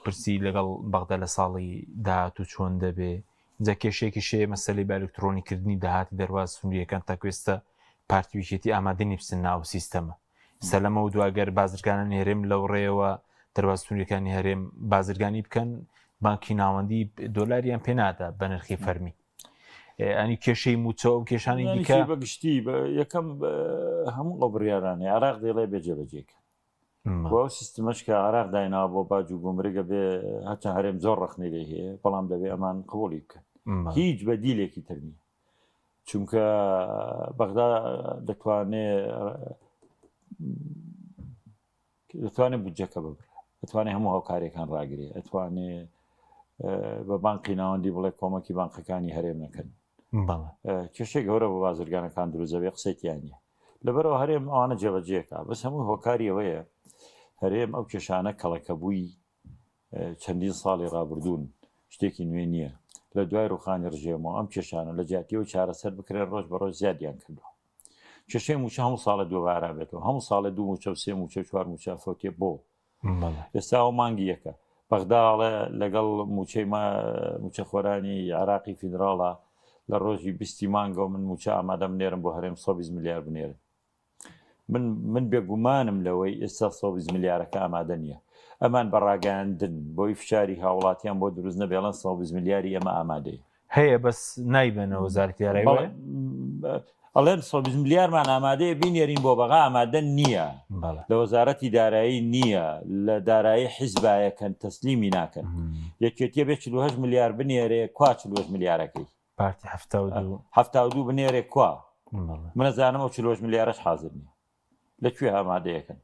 پرسی لەگەڵ بەغدە لە ساڵی داهات و چۆن دەبێ جا کێشێکی شێ مەسەلەی بە ئەلکترۆنیکردنی داهاتی دەرواز سنووریەکان تاکوێستە پارتیویچێتی ئامادەنی بچن ناو سیستەمە سەلەمە و دواگەر بازرگانان هێرێم لەو ڕێەوە دەرواز سنووریەکانی هەرێم بازرگانی بکەن بانکی ناوەندی دۆلاریان پێ نادا بە نرخی فەرمی ئەنی کێشەی موچە و کێشانی دیکە بەگشتی یەکەم هەموو ئەو بڕیارانێ عراق دێڵێ بێجێبەجێکە بۆ سیستمەش کە عراق دایناوە بۆ باج و گومرگە بێ هەتا هەرێم زۆر ڕخنەی لێ هەیە بەڵام دەبێ ئەمان قبوڵی بکەن هیچ بەدیلێکی تر نییە چونکە بەغدا دەتوانێت بودجەکە ببڕێ ئەتوانێت هەموو هاوکارێکان ڕاگرێ ئەتوانێت بە بانقی ناوەندی بڵێ کۆمەکی بانقەکانی هەرێم نەکەن کێشەی گەورە بە بازرگانەکان دروزەبێ قسەیتیانە لەبەرەوە هەرێم ئەوانە جێبەجێکە بەس هەموو هۆکاریەوەیە هەرێم ئەو کێشانە کەڵەکە بووی چەندین ساڵی ڕابردوون شتێکی نوێ نییە لە دوای ڕوخانی ڕژێمەوە ئەم کێشانە لە جیاتیەوە چارەسەر بکرێن ڕۆژ بە ڕۆژ زیادیان کردووە کێشەی موچە هەموو ساڵە دووبارە بێتەوە هەموو ساڵە دوو موچە و سێ موچە چوار موچە فۆتێ بۆ ئێستا ئەو مانگی یەکە بەغداڵە لەگەڵ موچە خۆرانی عراقی فیدراڵە لە ڕۆژی 20 مانگەوە من موچە ئامادە بنێرم بۆ هەرێم 120 میلیارد بنێرم من بێگومانم لەوەی ئێستا 120 میلیارەکە ئامادە نییە ئەمان بەڕاگەاندن بۆی فشاری هاوڵاتیان بۆ دروست نەبێڵەن 120 میلیاری ئەمە ئامادەیە هەیە بەس نایبێنەوە وەزارەتی ئەڵێن 120 میلیارمان ئامادەیە بینێرین بۆ بەغا ئامادە نییە لە وەزارەتی دارایی نییە لە دارایی حیزبایەکەن تەسلیمی ناکەن یەکێتیە بێ 48 میلیارد بنێرێ کوا 48 میلیارەکەی پارتی 72 بنێرێ کوا منەزانم 48 میلیارەش حاضر نییە لەکوێ ئامادەیەکەن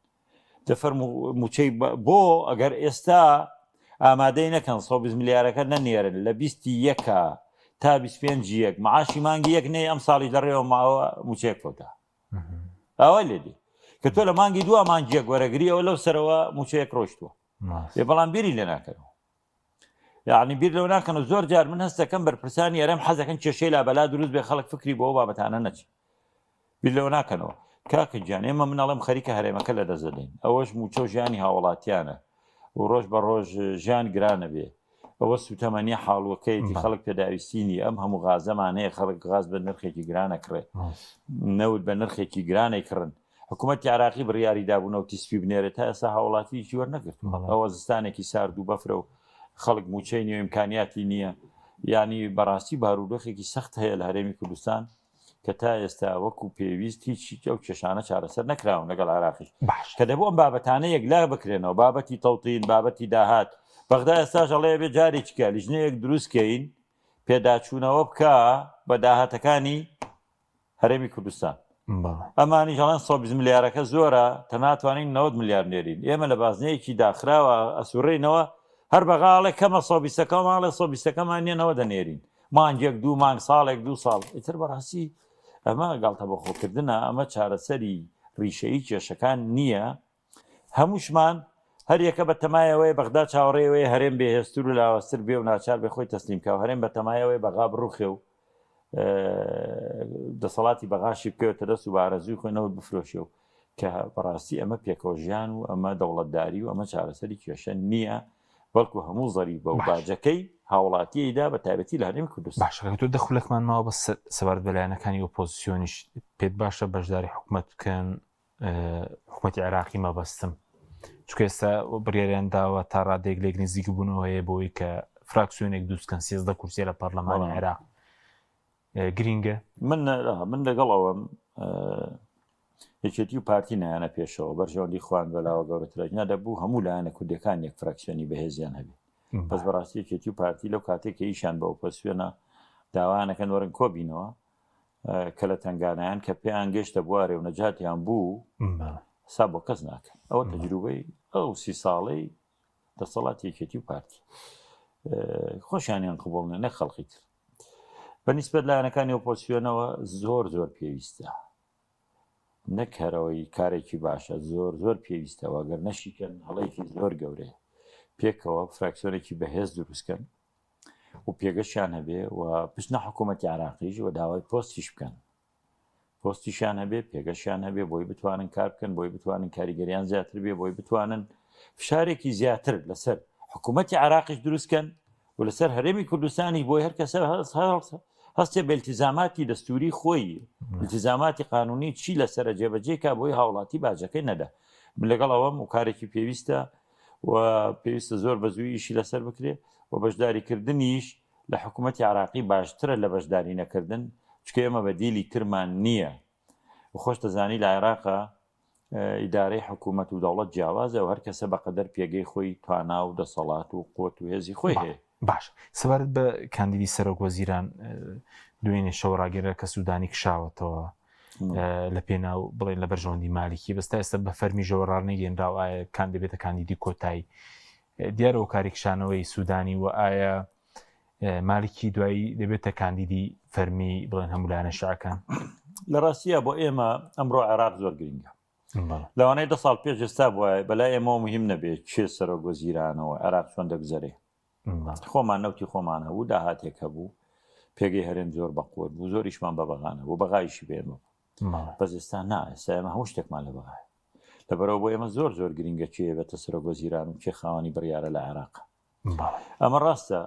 دەفەر موچەی بۆ ئەگەر ئێستا ئامادەی نەکەن 120 میلیارەکە نەنێرن لە 21 تا 25 یەک معاشی مانگی یەک نەی ئەم ساڵی دەڕێەوە ماوە موچێک فۆتا ئەوە لێدی کە تۆ لە مانگی دووە مانگیەک وەرەگری ئەوە لەو سەرەوە موچەیەک ڕۆشتووە بەڵام بیری لێ ناکەنەوە یعنی بیر لەو ناکەن و زۆر جار من هەستەکەم بەرپرسانی ئەرەم حەزەکەن کێشەی لابەلا دروست بێ خەڵک فکری بۆ بابەتانە نەچێ بیر لەوە ناکەنەوە کاکە گیان ئێمە منەڵێم خەریکە هەرێمەکە لە دەزەدەین ئەوەش موچە و ژیانی هاوڵاتیانە و ڕۆژ بە ڕۆژ ژیان گرانە بێ ئەوە سوتەمەنی حاڵوەکەیەتی خەڵک پێداویستینی ئەم هەموو غازەمانەیە خەڵک غاز بە نرخێکی گرانە کڕێ نەوت بە نرخێکی گرانەی کڕن حکوومەتی عراقی بڕیاری دابوونەوە تیسپی بنێرێت تا ئێستا هاوڵاتیی وەرنەگرت ئەوە زستانێکی سارد و بەفرە و خەڵک موچەی نیە ئیمکانیاتی نییە ینی بەڕاستی بارودۆخێکی سەخت هەیە لە هەرێمی کوردستان کە تا ئێستا وەکو پێویست هیچ ئەو کێشانە چارەسەر نەکراون لەگەڵ عراقی کە دەبوو ئەم بابەتانە یەکلا بکرێنەوە بابەتی تەوتین بابەتی داهات بەغدا ئێستاش ئەڵێ بێ جارێکیکە لیژنەیەک دروستکەین پێداچوونەوە بکە بە داهاتەکانی هەرێمی کوردستان ئەمانی ژەڵەن 120 میلیارەکە زۆرە تا ناتوانین 90 میلیارد نێرین ئێمە لە بازنەیەکی داخراوە ئەسوڕێینەوە هەر بەغاڵێک کەمە 120ەکە ماڵێ 120ەکەمان نیەنەوە دەنێرین مانگێک دوو مانگ ساڵێک دوو ساڵ ئیتر بەڕاستی ئەمە گاڵتە بەخۆکردنە ئەمە چارەسەری ڕیشەی کێشەکان نییە هەمووشمان هەر یەکە بە تەمایەوەی بەغدا چاوەڕێەوەی هەرێم بێهێستور و لاوەستر بێ و ناچار بێ خۆی تەسلیم کە و هەرێم بە تەمایەوەی بەغا بڕوخێ و دەسەڵاتی بەغاشی بکەوێتە دەست و بارەزوی خۆینەوە بفرۆشێ و کە بەڕاستی ئەمە پێکەوەژیان و ئەمە دەوڵەتداری و ئەمە چارەسەری کێشە نییە بەڵکو هەموو زەری بە و باجەکەی هاوڵاتیەیدا بە تایبەتی لە هەرێمی کوردستان باشە تۆ دەخولەکمان ماوە بە سەبارەت بەلایەنەکانی ئۆپۆزیسیۆنیش پێت باشە بەشداری حکوومەت بکەن حکوومەتی عێراقی مەبەستم چونکە ئێستا بڕیاریان داوە تا ڕادێک لێک نزیک بوونەوە هەیە بۆی کە فراکسیۆنێک دروستکەن 13 کورسیە لە پەرلەمانی عێراق گرینگە من لەگەڵەوەم یەکێتی و پارتی نایانە پێشەوە بەرژەوەندی خوان بەلاوە گەورەترەجنا دەبوو هەموو لایەنە کوردەکان یەک فراکسیۆنی بەهێزیان هەبێت بەس بەڕاستی یەکێتی و پارتی لەو کاتێک کە ئیشان بە ئۆپۆزیسیۆنە داوانەکەن وەرن کۆبینەوە کە لە تنگانیان کە پێیان گەشتە بوارێ و نەجاتیان بوو سا بۆ کەس ناکەن ئەوە تەجروبەی ئەو 30 ساڵەی دەسەڵاتی یەکێتی و پارتی خۆشیانیان قبوڵ نە خەڵقی تر بەنسبەت لایەنەکانی ئۆپۆزیسیۆنەوە زۆر پێویستە نەکەرەوەی کارێکی باشە زۆر پێویستەوە گەر نەشیکەن هەڵەیەکی زۆر گەورەیە پێکەوە فراکسیۆنێکی بەهێز دروستکەن و پێگەشیان هەبێ و پشنە حکوومەتی عراقیش و داوای پۆستیش بکەن پۆستیشان هەبێ پێگەشیان هەبێ بۆی بتوانن کار بکەن بۆی بتوانن کاریگەریان زیاتر بێ بۆی بتوانن فشارێکی زیاتر لەسەر حکوومەتی عراقیش دروستکەن و لەسەر هەرێمی کوردستانی بۆی هەر کەسە هەستێ بە التیزاماتی دەستوری خۆی التیزاماتی قانونی چی لەسرە جێبەجێکا بۆی هاوڵاتی باجەکەی نەدا لەگەڵ ئەوەم و کارێکی پێویستە و پێویستە زۆر بە زووی ئیشی لەسەر بکرێ و بەشداریکردنیش لە حکوومەتی عراقی باشترە لە بەشداری نەکردن چکە ئێمە بەدیلی ترمان نییە و خۆش دەزانی لە عێراقا ئیدارەی حکوومەت و دەوڵەت جیاوازە و هەر کەسە بەقەدەر پێگەی خۆی توانا و دەسەڵات و قوت و هێزی خۆی هەیە باش سەبارەت بە کاندیدی سەرۆکوەزیران دوێنێ شەو ڕاگەرە کە سوودانی کشاوەتەوە لە پێناو بڵێن لە بەرژەوەندی مالیکی بەستا ئێستا بە فەرمی ژەوەڕار نەگەێنراو ئایا کان دەبێتە کاندیدی کۆتایی دیارەوە کاریکشانەوەی سوودانی و ئایا مالیکی دوایی دەبێتە کاندیدی فەرمی بڵێن هەمولایەنە شعکان لە ڕاستیە بۆ ئێمە ئەمڕۆ عێراق زۆر گرنگە لەوانەیە 10 ساڵ پێش ئێستا بووە بەلای ئێمە مهم نەبێت چێ سەرۆکوەزیرانەوە عێراق چۆن دەگوزارێ خۆمان نەوتی خۆمان هەبوو داهاتێک هەبوو پێگەی هەرێم زۆر بەقوت بوو زۆریشمان بە بەغانە بۆ بەغایشی بێمە بەس ئێستا ئێستا ئێمە هەموو شتێکمان لە بەغای لەبەرەوە بۆ ئێمە زۆر زۆر گرنگە چێ بێتە سەرۆکوەزیران و چێ خاوەنی بڕیارە لە عێراق ئەمە ڕاستە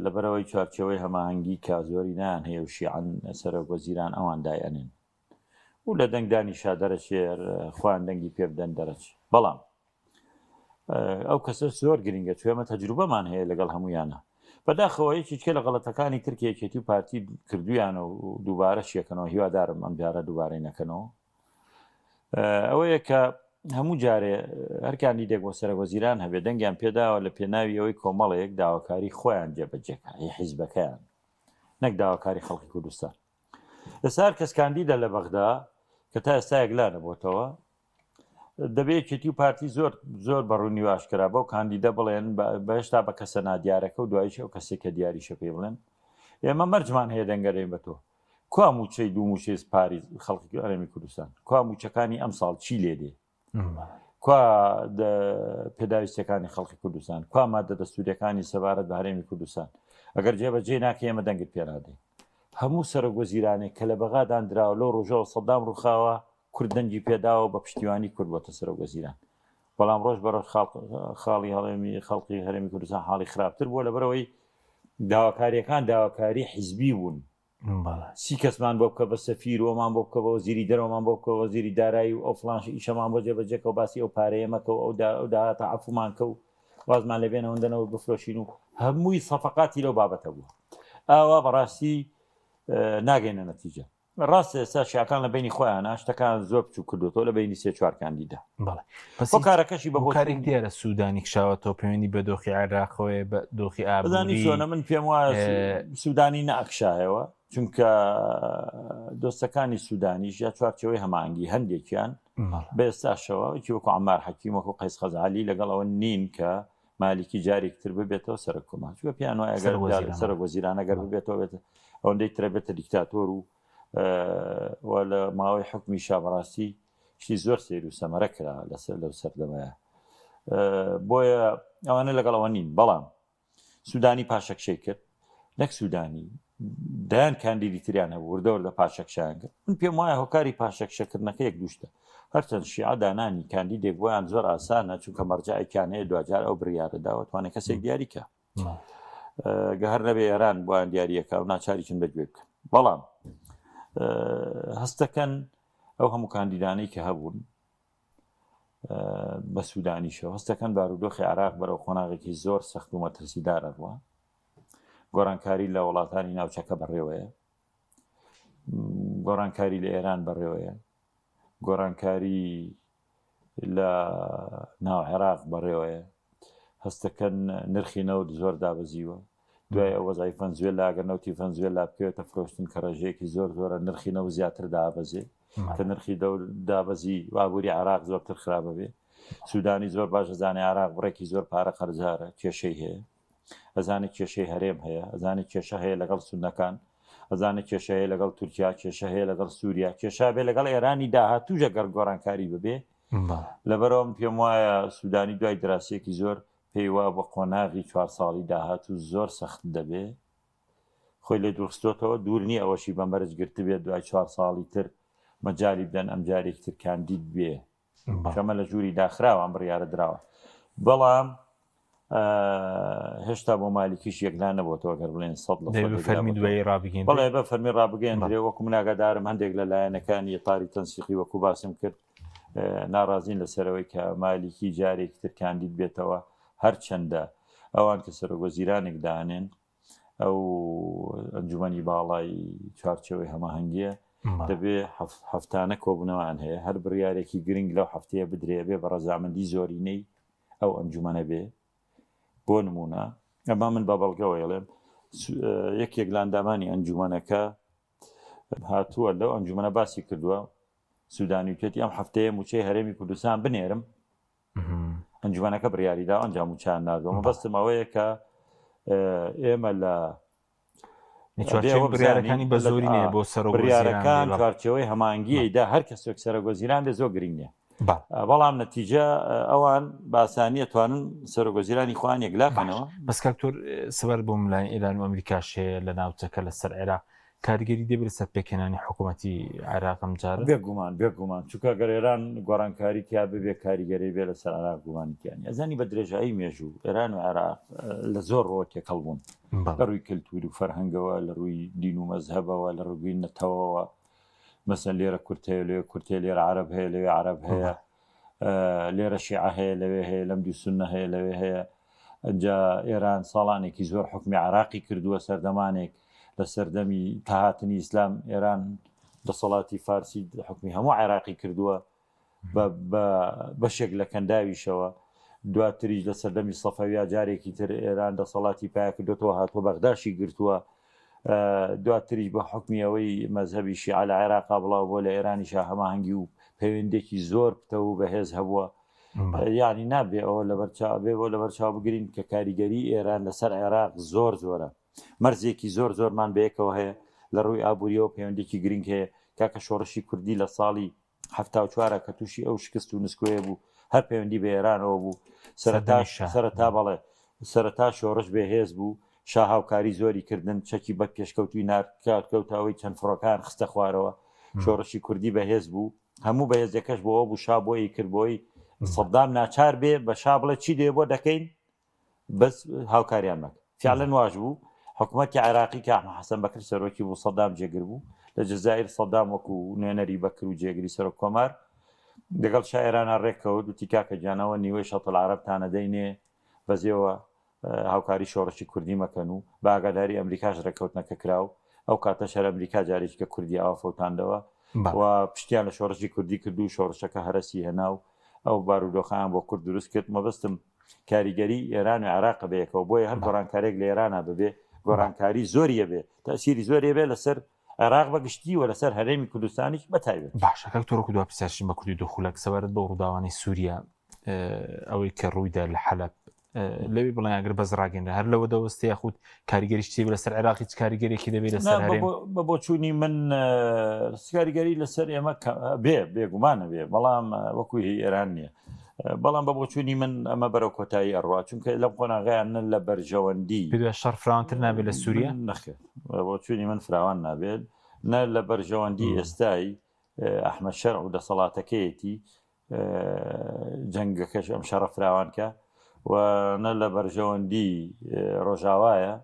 لەبەرەوەی چوارچەوەی هەماهەنگی کا زۆری نان هەیە و شیعەن سەرۆکوەزیران ئەوان دایەنێن و لە دەنگدانی شادەرەشێر خوان دەنگی پێ بدەن دەرەچ بەڵام ئەو کەسە زۆر گرنگە توێمە تەجروبەمان هەیە لەگەڵ هەمویانە بەداخەوەی چکە لە غەڵەتەکانی ترکیەکێتی و پارتی کردویانە و دووبارە شێکەنەوە هیوادارم ئەم جارە دووبارەی نەکەنەوە ئەوەیە کە هەموو جارێ هەرکانی دێک بۆ سەرۆکوەزیران هەبێ دەنگیان پێداوە لە پێناوی ئەوەی کۆمەڵەیەک داواکاری خۆیان جێبەجێکە حیزبەکەیان نەک داواکاری خەڵکی کوردستان لەسەر کەس کاندیدە لە بەغدا کە تا ئێستا یەکلا نەبووتەوە دەبێت کێتی و پارتی زۆر بەڕوونی و ئاشکرا بە و کاندیدە بڵێن بەهشتا بە کەسە نادیارەکە و دوایش ئەو کەسێکە دیاریشە پێ بڵێن ئێمە مەرجمان هەیە دەنگەرەین بە تۆ کوا موچەی دوو موچەی پاری خەڵکی هەرێمی کوردستان کوا موچەکانی ئەم ساڵ چی لێ دێ کوا پێداویستەکانی خەڵکی کوردستان کوا مادە دەستوریەکانی سەبارەت بە هەرێمی کوردستان ئەگەر جێبەجێ ناکە ئێمە دەنگت پێنادەین هەموو سەرۆکوەزیرانێک کە لە بەغادان دراوە لەو ڕۆژەوە سەدام ڕووخاوە کورد دەنگی پێداوە بە پشتیوانی کورد بۆتە سەرۆکوەزیران بەڵام ڕۆژ بەڕۆژ خاڵی هەڵێمی خەڵقی هەرێمی کوردستان حاڵی خراپتر بووە لەبەرەوەی داواکاریەکان داواکاری حیزبی بوون سی کەسمان بۆ بکە بە سەفیر وەمان بۆ بکە بە وەزیری دەرەوەمان بۆ بکە وەزیری دارایی و ئەو فڵانش ئیشەمان بۆ جێبەجێکە و باسی ئەو پارەیەمەکە و ئەو داهاتە عەفومان کە و وازمان لەبێنەوەندنەوە بفرۆشین و هەمووی سەفەقاتی لەو بابەتە بووە ئاوا بەڕاستی ناگەینە نەتیجە ڕاستە ئێستا شیعەکان لە بینی خۆیانە شتەکان زۆر بچوو کردوتەوە لە بینی 3-4 کاندیدا بۆ کارەکەشی بە کارێک دیارە سوودانی کشاوەتەوە پەیوەندی بە دۆخی عێراقەوەی بە دۆخی ئابووری چۆنە من پێم وایە سوودانی نەئەکشایەوە چونکە دۆستەکانی سوودانیش یا چوارچەوەی هەماهەنگی هەندێکیان بە ئێستاشەوە وەکو عەمار حەکیم وەکو قەیس خەزعەلی لەگەڵ ئەوە نین کە مالیکی جارێکتر ببێتەوە سەرۆکۆمار چونکە پێیان وایە ئەگەر سەرۆکوەزیران ئەگەر ببێتەوە بێت ئەوەندەی ترە بێتە دیکتاتۆر و لە ماوەی حکمی شابڕاستی شتی زۆر سیر و سەمەرە کرا لەسەر لەو سەردەمەیە بۆیە ئەوانە لەگەڵەوە نین بەڵام سوودانی پاشەکشەی کرد نەک سوودانی دایان کاندیدی تریان هەبوو وردەوە لە پاشەکشیان کرد من پێم وایە هۆکاری پاشەکشەکردنەکە یەک دووشتە هەرچەند شیعە دانانی کاندیدێک بۆیان زۆر ئاسانە چونکە مەرجەعێکیان هەیە دوجار ئەو بڕیارەدا و توانێت کەسێک دیاریکە گەهەر نەبێ ئێران بۆیان دیاریەکە و ناچاریکن بەگوێ بکەن بەڵام هەستەکەن ئەو هەموو کاندیدانەی کە هەبوون بە سوودانیشەوە هەستەکەن بارودۆخی عێراق بەرەو خۆناغێکی زۆر سەخت و مەترسیدارە ڕوە گۆڕانکاری لە وڵاتانی ناوچەکە بەڕێوەیە گۆڕانکاری لە ئێران بەڕێوەیە گۆڕانکاری لە ناو عێراق بەڕێوەیە هەستەکەن نرخی نەوت زۆر دابەزیوە دوای ئەو وەزای فەنزوێلا ئەگەر نەوتی فەنزوێلا بکەوێتە فرۆشتن کە ڕێژەیەکی زۆر زۆرە نرخی نەوت زیاتر دابەزێ کە نرخی دابەزی وابووری عێراق زۆرتر خراپە بێ سوودانی زۆر باش ئەزانێ عێراق بڕێکی زۆر پارە قەرزارە کێشەی هەیە ئەزانێت کێشەی هەرێم هەیە ئەزانێت کێشە هەیە لەگەڵ سونەکان ئەزانێت کێشە هەیە لەگەڵ تورکیا کێشە هەیە لەگەڵ سووریا کێشا بێ لەگەڵ ئێرانی داهاتووژە گەر گۆڕانکاری ببێ لەبەرەوەم پێم وایە سوودانی دوای دراسەیەکی زۆر پێیوا بە قۆناغی 4 ساڵی داهاتوو زۆر سەخت دەبێ خۆی لێ دوورخستۆتەوە دوور نییە ئەوەشی بەمبەرز گرت بێت دوای 4 ساڵی تر مەجای بدەن ئەم جارێک تر کاندید بێ کەمە لە ژووری داخراوە ئەم بڕیارە درراوە بەڵام هێشتا بۆ مالیکیش یەکلان نەبووەوە گەر بڵێن 100 فەرمی دوای ڕابگەین بەڵێ بە فەرمی ڕابگەین درێ وەکو مناگادارم هەندێک لە لایەنەکانی تاری تەنسیقی وەکو باسم کرد ناڕازین لەسەرەوەی کە مالیکی جارێک تر کاندید بێتەوە هەرچەندە ئەوان کە سەرۆگۆزیرانێک دانێن ئەو ئەنجومەنی باڵای چوارچەوەی هەماهەنگیە دەبێ هەفتانە کۆبوونەوەیان هەیە هەر بڕیارێکی گرنگ لەو هەفتەیە بدرێ بێ بە ڕەزامەندی زۆرینەی ئەو ئەنجومەنە بێ بۆ نمونە ئەمە من بە بەڵگەوە ڵێم یەکێک لاندامانی ئەنجومەنەکە هاتووە لەو ئەنجومەنە باسی کردووە سوودانیوتێتی ئەم هەفتەیە موچەی هەرێمی کوردستان بنێرم ئەنجومەنەکە بڕیاریدا ئەنجام موچیان نادۆمە بەستم ئەوەیە کە ئێمە لە بڕیارەکانی بە زۆری نیە بۆ بڕیارەکان چوارچەوەی هەمانگیەیدا هەر کەسێک سەرۆگۆزیران بێ زۆر گرنگ نیە بەڵام نەتیجە ئەوان باسانیە توانن سەرۆگۆزیرانی خوان یەکلاکەنەوە بەس کاکتۆر سەبەر بۆ ملای ئێران و ئەمریکاش هەیە لە ناوچەکە لەسەر عێراق کاریگەری دەبێت سەر پێکێنانی حکوومەتی عێراقم جارە بێگومان چونکە گەر ئێران گۆڕانکاری تیا ببێ کاریگەری بێ لەسەر عێراق گومانیتیانی ئەزانی بە درێژایی مێژوو ئێران و عێراق لە زۆر ڕۆ تێکەڵ بوون لە ڕووی کللتوری و فەرهەنگەوە لە ڕووی دین و مەزهەبەوە لە ڕووی نەتەوەوە مەسەن لێرە کورتەیە لێ کورتێ لێرە عەرەب هەیە لەوێ عەرەب هەیە لێرە شیعە هەیە لەوێ هەیە لەم دوو سوننە هەیە لەوێ هەیە ئەنجا ئێران ساڵانێکی زۆر حکمی عێراقی کردووە سەردەمانێک لە سەردەمی تاهاتنی ئیسلام ئێران دەسەڵاتی فارسی حکمی هەموو عێراقی کردووە بەشێک لە کەنداویشەوە دواتریش لە سەردەمی سەفەویا جارێکی تر ئێران دەسەڵاتی پیا کردوەوە هاتووە بەغداشی گرتووە دواتریش بە حکمی ئەوەی مەزهەبی شیعە لە عێراقا بڵاو بۆ لە ئێرانیشا هەماهەنگی و پەیوەندێکی زۆر پتە و بەهێز هەبووە یعنی نابێ ئەوە لە بەرچاوبێ بۆ لە بەرچاو بگرین کە کاریگەری ئێران لەسەر عێراق زۆر زۆرە مەرزێکی زۆرمان بەیەکەوە هەیە لە ڕووی ئابوووریەوە پەیوەندێکی گرنگ هەیە کاکە شۆڕشی کوردی لە ساڵی 1970 کە تووشی ئەو شکست و نسکۆیە بوو هەر پەیوەندی بە ئێرانەوە بوو سەرەتا بەڵێ سەرەتا شۆڕش بەهێز بوو شا هاوکاری زۆری کردن چەکی بە پێشکەوتوی نارکەوتەوەی چەند فڕۆکان خستە خوارەوە شۆڕشی کوردی بەهێز بوو هەموو بەهێزەکەش بۆەوە بوو شا بۆی کردبۆی سەدام ناچار بێ بە شا بڵێ چی دێ بۆ دەکەین بەس هاوکاریان مەکە فعلەن واژ بوو حکوومەتی عێراقی کە ئەحمەد حەسەن بەکر سەرۆکی بوو سەدام جێگر بوو لە جەزایر سەدام وەکو نوێنەری بەکر و جێگری سەرۆک کۆمار لەگەڵ شاعێرانە ڕێکەوت وتی کاکە گیانەوە نیوەی شەتڵ عەرەبتانە دەینێ بەزێەوە هاوکاری شۆڕشی کوردی مەکەن و بە ئاگاداری ئەمریکاش ڕێکەوتنەکە کراو ئەو کاتە شەر ئەمریکا جارێکی کە کوردی ئاوا فەوتاندەوە و پشتیان لە شۆڕشی کوردی کرد و شۆڕشەکە هەرسی هێناو ئەو بارودۆخان بۆ کورد دروست کرد مەبەستم کاریگەری ئێران و عێراق بەیەکەوە بۆیە هەر گۆڕانکارێک لە ئێرانە ببێ گۆڕانکاری زۆریە بێ تەسیری زۆریە بێ لەسەر عێراق بەگشتی و لەسەر هەرێمی کوردستانیش بەتایبێت باشە کاکتۆر دو پرسیارشین بە کوردی دۆخولەک سەبارەت بە ڕووداوانی سووریا ئەوەی کە ڕوویدا لە حەلەب لەوی بڵێن ئەگەر بەز ڕاگەێنرا هەر لەوە دەوەستی یاخود کاریگەریش چی لەسەر عێراقی کاریگەرێکی دەبێت لەسەر هەرێم بە بۆچوونی من کاریگەری لەسەر ئێمە بێگومانە بێ بەڵام وەکوی ئێران نییە بەڵام بە بۆچوونی من ئەمە بەرەو کۆتایی ئەڕوا چونکە لەم قۆناغیان لە بەرژەوەندی شەڕ فراوانتر نابێت لە سووریا نەخێت بۆچوونی من فراوان نابێت نە لە بەرژەوەندی ئێستای ئەحمەد شەرع و دەسەڵاتەکەیەتی جەنگەکەش ئەم شەڕە فراوانکە و نە لە بەرژەوەندی ڕۆژاوایە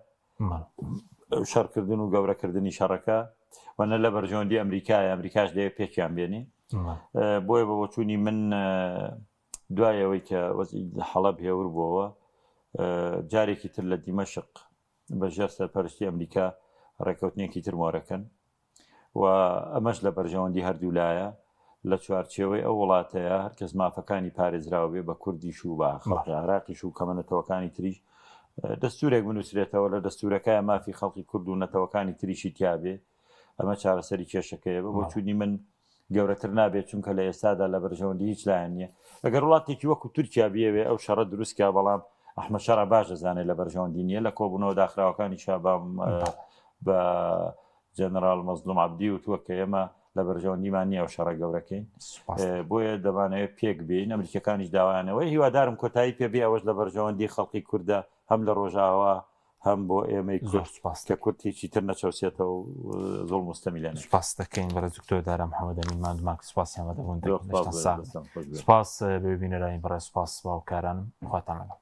شەڕکردن و گەورەکردنی شەڕەکە و نە لە بەرژەوەندی ئەمریکاش دەیە پێکیان بێنێ بۆیە بە بۆچوونی من دوایەوەی کە وەزی حەڵەب هێور بووەوە جارێکی تر لە دیمەشق بەژێر سەرپەرشتی ئەمریکا ڕێکەوتنێکی تر مۆرەکەن و ئەمەش لە بەرژەوەندی هەردوو لایە لە چوارچێوەی ئەو وڵاتەیە هەرکەس مافەکانی پارێزراوە بێ بە کوردیش و بە عێراقیش و کەمەنەتەوەکانی تریش دەستورێک بنووسرێتەوە لە دەستورەکەی مافی خەڵکی کورد و نەتەوەکانی تریشی تیابێ ئەمە چارەسەری کێشەکەیە بۆ چوونی من گەورەتر نابێت چونکە لە ئێستادا لە بەرژەوەندی هیچ لایەن نییە ئەگەر وڵاتێکی وەکو تورکیا بێوێ ئەو شەڕە دروستکە بەڵام ئەحمەد شەرع باش دەزانێت لە بەرژەوەندی نییە لە کۆبوونەوە داخراوەکانی شابام بە جەنەرال مەزلوم عەبدی وتووە کە ئێمە لە بەرژەوەندیمان نییە و شەڕە گەورەکەین بۆیە دەبانەوێت پێک بێن ئەمریکەکانیش داوایانەوەی هیوادارم کۆتایی پێبێ ئەوەش لە بەرژەوەندی خەڵکی کووردە هەم لە ڕۆژاوا هەم بۆ ئێمەی زۆر سوپاس کە کورتێکی تر نەچەوسێتەوە زۆر مستەمیلێن سوپاس دەکەین بەڕێز دکتۆر دارام حەمەدەمین مادماک سوپاسیان بەدەبوون زۆر سپاس ببینەرانی بەڕێز سوپاس باوکارانم خواتان لەگەڵ